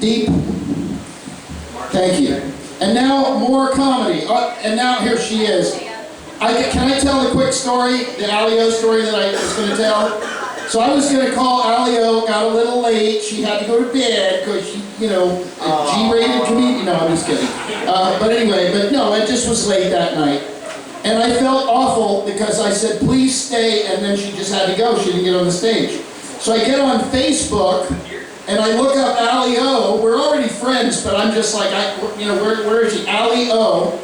Deep. Thank you. And now more comedy. And now here she is. Can I tell the quick story, the Alio story that I was going to tell? So I was going to call Alio, got a little late. She had to go to bed because she, G-rated comedian. No, I'm just kidding. But anyway, no, it just was late that night. And I felt awful because I said, please stay, and then she just had to go. She didn't get on the stage. So I get on Facebook, and I look up Alio. We're already friends, but I'm just like, where is she? Alio.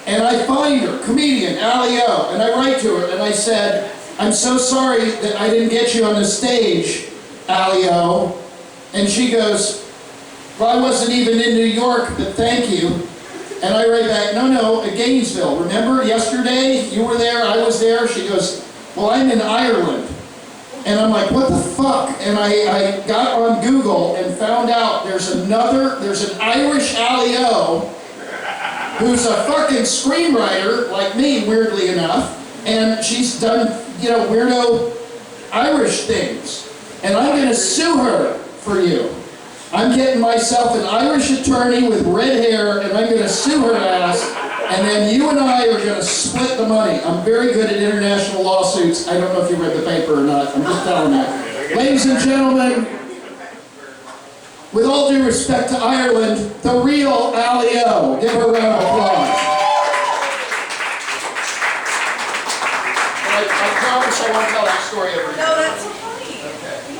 And I find her, comedian, Alio, and I write to her, and I said, I'm so sorry that I didn't get you on the stage, Alio. And she goes, well, I wasn't even in New York, but thank you. And I write back, no, at Gainesville. Remember yesterday? You were there, I was there. She goes, well, I'm in Ireland. And I'm like, what the fuck? And I got on Google and found out there's an Irish Alio who's a fucking screenwriter, like me, weirdly enough. And she's done, weirdo Irish things. And I'm going to sue her for you. I'm getting myself an Irish attorney with red hair, and I'm going to sue her ass, and then you and I are going to split the money. I'm very good at international lawsuits. I don't know if you read the paper or not. I'm just telling you. Ladies and gentlemen, with all due respect to Ireland, the real Alio. Give her a round of applause. I promise I won't tell that story every day. No, that's so funny. Okay.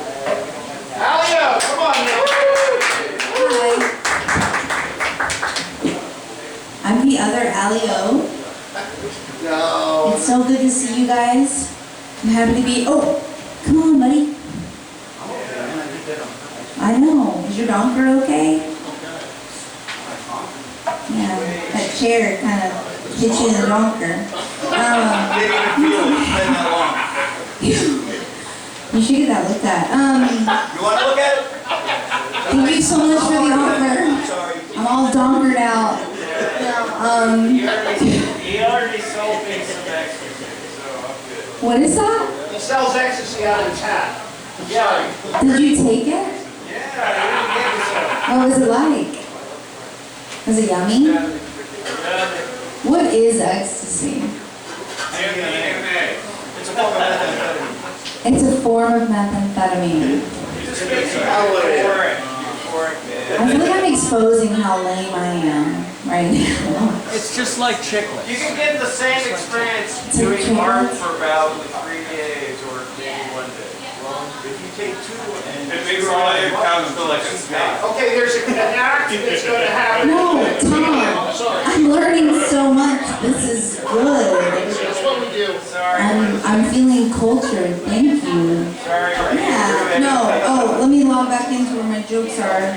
Alio, come on now. Hi. I'm the other Alio. No. It's so good to see you guys. I'm happy to be. Oh, come on, buddy. I know. Is your donker okay? Yeah, that chair kind of hit you in the donker. You should get that looked at. You want to look at it? Thank you so much for the offer. I'm all donkered out. He already sold me some ecstasy, so I'm good. What is that? He sells ecstasy out of his hat. Yeah, Did you take it? yeah, I didn't get it, so. What was it like? Was it yummy? What is ecstasy? MDMA. It's a form of methamphetamine. It's a form of methamphetamine. Just makes you euphoric. I feel like I'm exposing how lame I am right now. It's just like chiclets. You can get the same experience It's like doing art chiclets. for about 3 days or maybe 1 day. Well, if you take two and It makes all your cows feel like a snake. Okay, there's an act that's going to happen. No, Tom, I'm learning so much. This is good. That's what we do. Sorry. I'm feeling cultured. Thank you. Sorry. Yeah. No. Oh, let me log back into where my jokes are.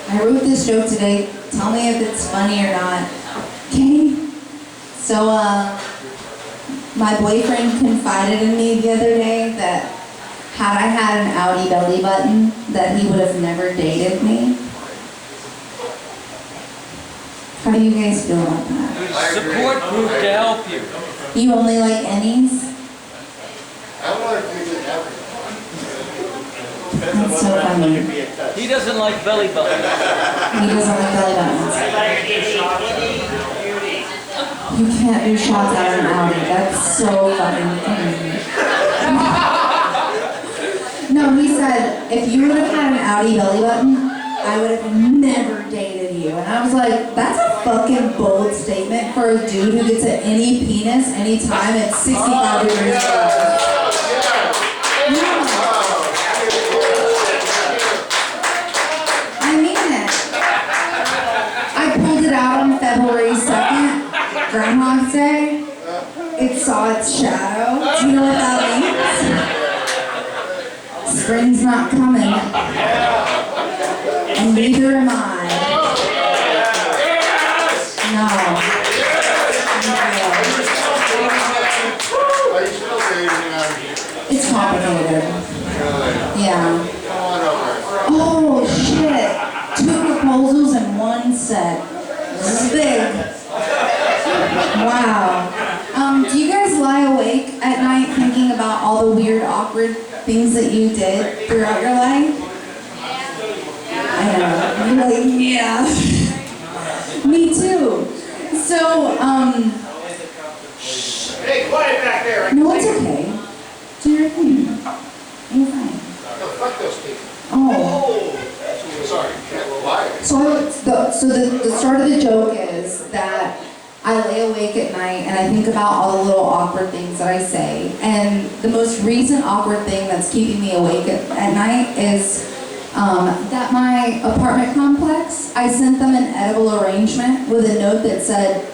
I wrote this joke today. Tell me if it's funny or not. Okay? So, my boyfriend confided in me the other day that had I had an Audi belly button, that he would have never dated me. How do you guys feel about that? Support group to help you. You only like Ennies? I want to do that everything. That's so funny. He doesn't like belly buttons. He doesn't like belly buttons. You can't do shots out of an Audi. That's so fucking funny. No, he said, if you would have had an Audi belly button, I would have never dated you. And I was like, that's a fucking bold statement for a dude who gets any penis anytime it's 65 degrees below. Yeah. I mean it. I pulled it out on February 2nd, Groundhog's Day. It saw its shadow. Do you know what that means? Spring's not coming. And neither am I. No. It's complicated. Yeah. Oh, shit. 2 proposals in 1 set. This is big. Wow. Do you guys lie awake at night thinking about all the weird, awkward things that you did throughout your life? I know. You're like, yeah. Me too. So, Hey, quiet back there. no, it's okay. Do your thing. You're fine. No, fuck those people. Oh. Sorry, liar. So the start of the joke is that I lay awake at night and I think about all the little awkward things that I say. And the most recent awkward thing that's keeping me awake at night is that my apartment complex, I sent them an edible arrangement with a note that said,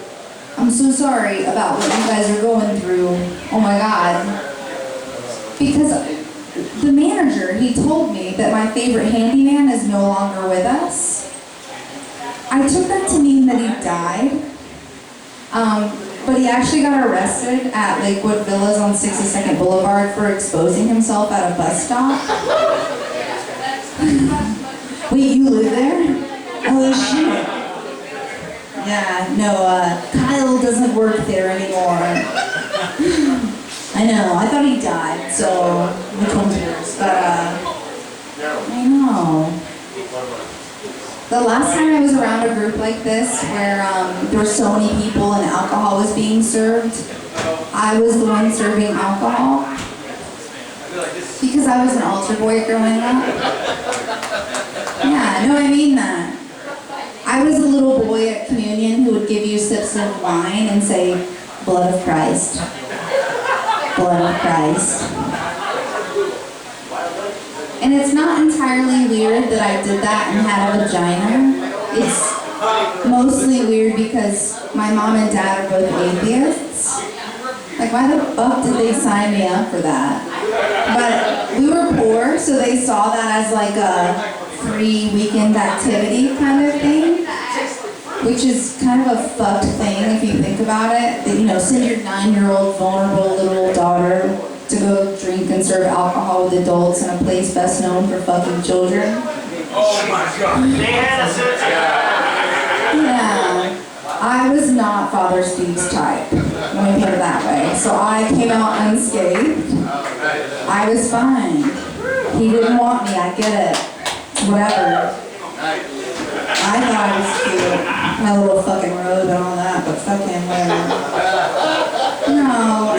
"I'm so sorry about what you guys are going through. Oh my God." Because the manager, he told me that my favorite handyman is no longer with us. I took that to mean that he died. But he actually got arrested at Lakewood Villas on 62nd Boulevard for exposing himself at a bus stop. Wait, you live there? Oh shit. Yeah, no, Kyle doesn't work there anymore. I know, I thought he died, so which one's yours? But, I know. The last time I was around a group like this, where there were so many people and alcohol was being served, I was the one serving alcohol. Because I was an altar boy growing up. Yeah, no, I mean that. I was a little boy at communion who would give you sips of wine and say, "Blood of Christ. Blood of Christ." And it's not entirely weird that I did that and had a vagina. It's mostly weird because my mom and dad are both atheists. Like, why the fuck did they sign me up for that? But we were poor, so they saw that as like a free weekend activity kind of thing, which is kind of a fucked thing if you think about it. That, you know, send your 9-year-old vulnerable little daughter to go drink and serve alcohol with adults in a place best known for fucking children. Oh my God. They had a sense of... Yeah, I was not Father Steve's type, let me put it that way. So I came out unscathed. I was fine. He didn't want me, I get it. Whatever. I thought I was cute. My little fucking robe and all that, but fucking whatever. No,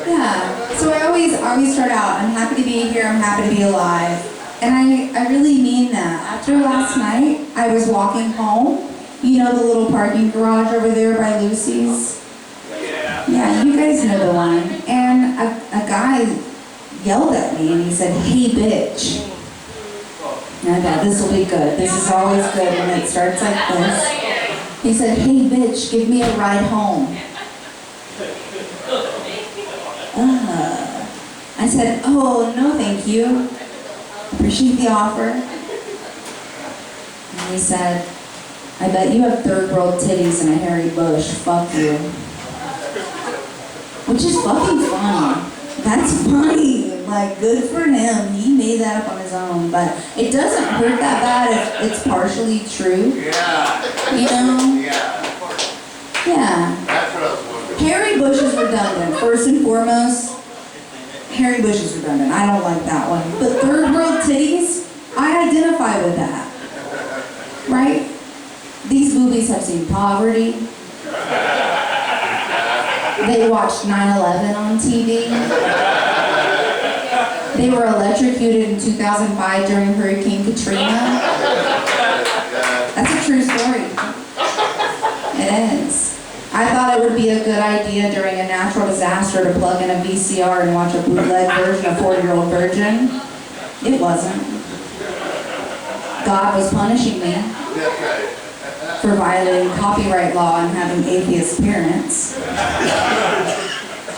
yeah. So I always start out, I'm happy to be here, I'm happy to be alive. And I really mean that. After last night, I was walking home. You know the little parking garage over there by Lucy's? Yeah, you guys know the one. And a guy yelled at me and he said, "Hey, bitch." And I thought, this will be good. This is always good when it starts like this. He said, "Hey, bitch, give me a ride home." I said, "Oh, no thank you. Appreciate the offer." And he said, "I bet you have third world titties and a hairy bush. Fuck you." Which is fucking funny. That's funny. Like, good for him. He made that up on his own. But it doesn't hurt that bad if it's partially true. Yeah. You know? Yeah. Yeah. That's what I was wondering. Hairy bush is redundant. First and foremost, hairy bush is redundant. I don't like that one. But third world titties, I identify with that. Right? These boobies have seen poverty. They watched 9/11 on TV. They were electrocuted in 2005 during Hurricane Katrina. That's a true story. It is. I thought it would be a good idea during a natural disaster to plug in a VCR and watch a bootleg version of 40-Year-Old Virgin. It wasn't. God was punishing me for violating copyright law and having atheist parents.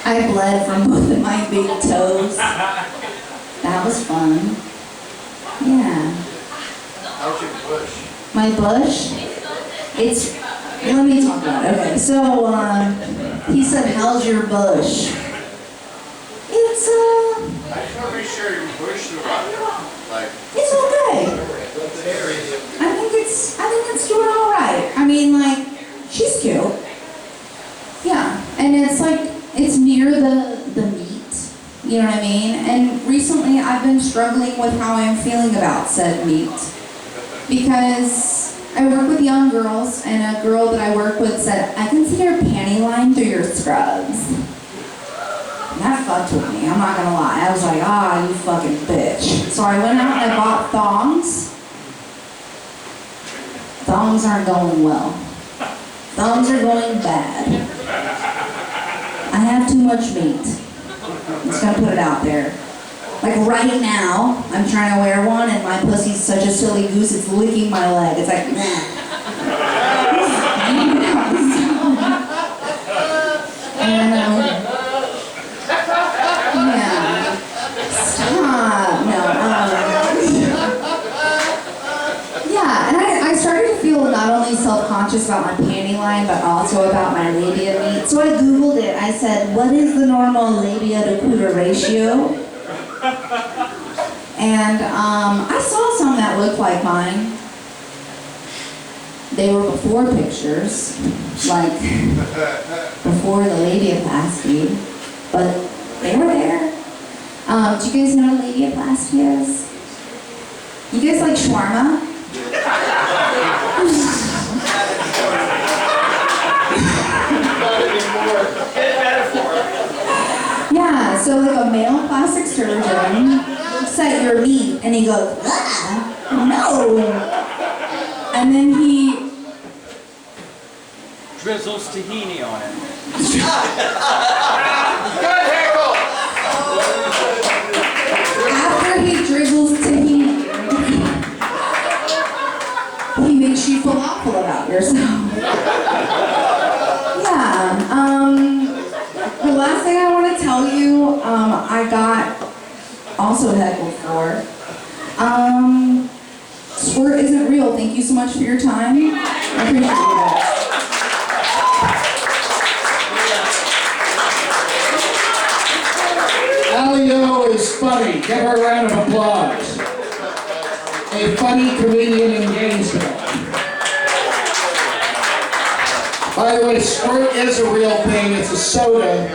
I bled from both of my big toes. That was fun. Yeah. How's your bush? My bush? It's, let me talk about it. Okay, so he said, "How's your bush?" It's I just want to be sure your bush is like... it's okay. I think it's doing all right. I mean, like, she's cute. Yeah, and it's like, it's near the meat. You know what I mean? And recently I've been struggling with how I'm feeling about said meat. Because I work with young girls, and a girl that I work with said, I can see your panty line through your scrubs. And that fucked with me, I'm not gonna lie. I was like, ah, you fucking bitch. So I went out and I bought thongs. Thongs aren't going well. Thongs are going bad. I have too much meat. I'm just gonna put it out there. Like right now, I'm trying to wear one and my pussy's such a silly goose, it's licking my leg. It's like, nah. And, yeah. Stop. No, yeah, and I started to feel not only self-conscious about my panty line, but also about my labia meat. So I Googled it. I said, what is the normal labia to cooter ratio? And I saw some that looked like mine. They were before pictures, like before the labiaplasty, but they were there. Do you guys know what labiaplasty is? You guys like shawarma? Yeah, so like a male plastic surgeon looks at your meat and he goes, ah, no. And then he Drizzles tahini on it. Good heckle! After he drizzles tahini, he makes you feel awful about yourself. Yeah, the last thing I want to tell you, I got also heckled for. Squirt isn't real. Thank you so much for your time. I appreciate that. Alio is funny. Give her a round of applause. A funny comedian in Gainesville. By the way, squirt is a real thing. It's a soda.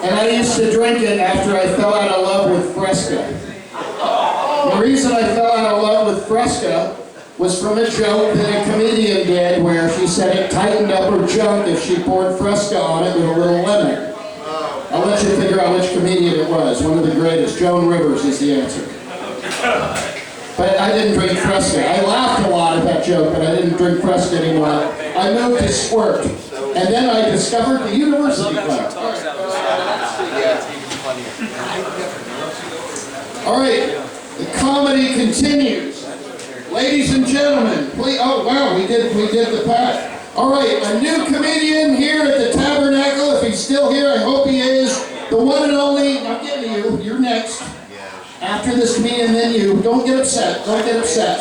And I used to drink it after I fell out of love with Fresca. The reason I fell out of love with Fresca was from a joke that a comedian did where she said it tightened up her junk if she poured Fresca on it with a little lemon. I'll let you figure out which comedian it was. One of the greatest. Joan Rivers is the answer. But I didn't drink Fresca. I laughed a lot at that joke, but I didn't drink Fresca anymore. I moved to Squirt. And then I discovered the University Club. All right, the comedy continues. Ladies and gentlemen, please, oh wow, we did the pack. All right, a new comedian here at the Tabernacle. If he's still here, I hope he is. The one and only, I'm getting to you, you're next. After this comedian, then you. Don't get upset, don't get upset.